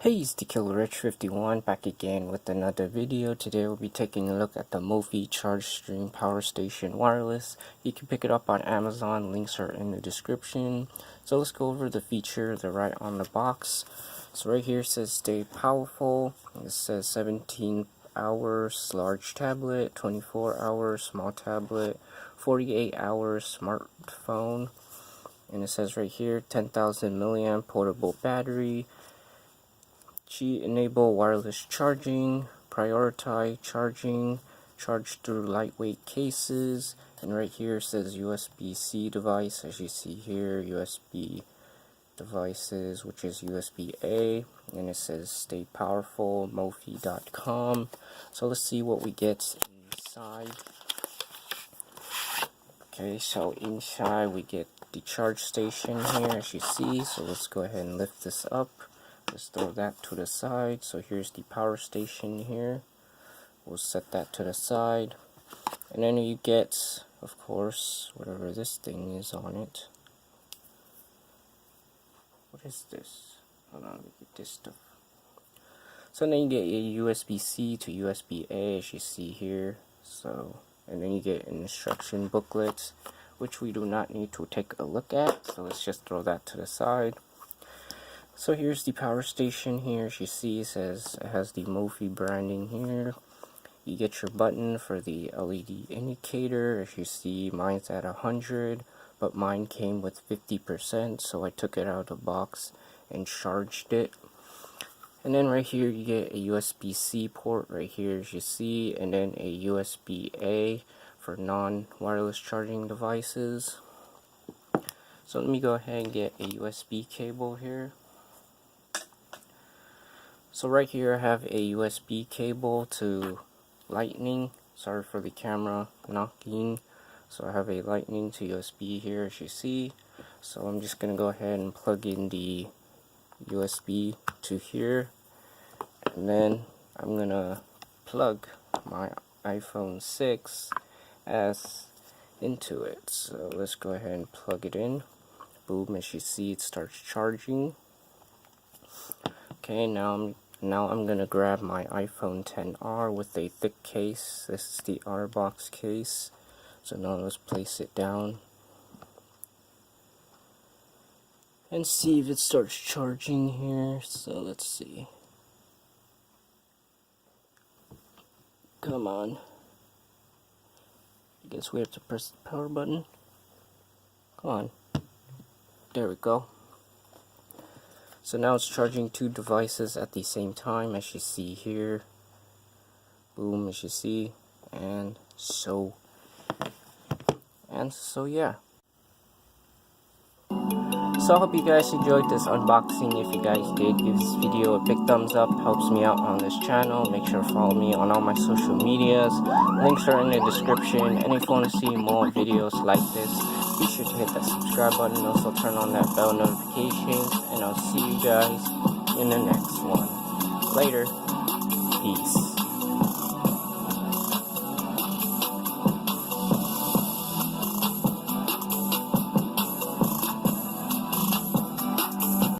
Hey, it's the Killer Rich 51 back again with another video. Today we'll be taking a look at the Mophie Charge Stream PowerStation Wireless. You can pick it up on Amazon, links are in the description. So let's go over the feature, they're right on the box. So right here it says stay powerful. It says 17 hours large tablet, 24 hours small tablet, 48 hours smartphone. And it says right here 10,000 milliamp portable battery. Enable wireless charging, prioritize charging, charge through lightweight cases, and right here it says USB-C device, as you see here, USB devices, which is USB-A, and it says stay powerful, mophie.com. So let's see what we get inside. Okay, so inside we get the charge station here, as you see. So let's go ahead and lift this up. Let's throw that to the side. So here's the power station here. We'll set that to the side. And then you get, of course, whatever this thing is on it. What is this? Hold on, let me get this stuff. So then you get a USB-C to USB-A, as you see here. So, and then you get an instruction booklet, which we do not need to take a look at. So let's just throw that to the side. So here's the power station here. As you see, it has the Mophie branding here. You get your button for the LED indicator. As you see, mine's at 100, but mine came with 50%, so I took it out of the box and charged it. And then right here you get a USB-C port right here, as you see, and then a USB-A for non-wireless charging devices. So let me go ahead and get a USB cable here. So right here I have a USB cable to lightning. Sorry for the camera knocking. So I have a lightning to USB here, as you see. So I'm just going to go ahead and plug in the USB to here. And then I'm going to plug my iPhone 6s into it. So let's go ahead and plug it in. Boom, as you see it starts charging. Okay, now I'm going to grab my iPhone XR with a thick case. This is the R box case. So now let's place it down and see if it starts charging here. So let's see. Come on. I guess we have to press the power button. Come on. There we go. So now it's charging two devices at the same time, as you see here. Boom, as you see. And so yeah. So I hope you guys enjoyed this unboxing. If you guys did, give this video a big thumbs up. Helps me out on this channel. Make sure to follow me on all my social medias. Links are in the description. And if you want to see more videos like this, be sure to hit that subscribe button. Also turn on that bell notifications. And I'll see you guys in the next one. Later. Peace.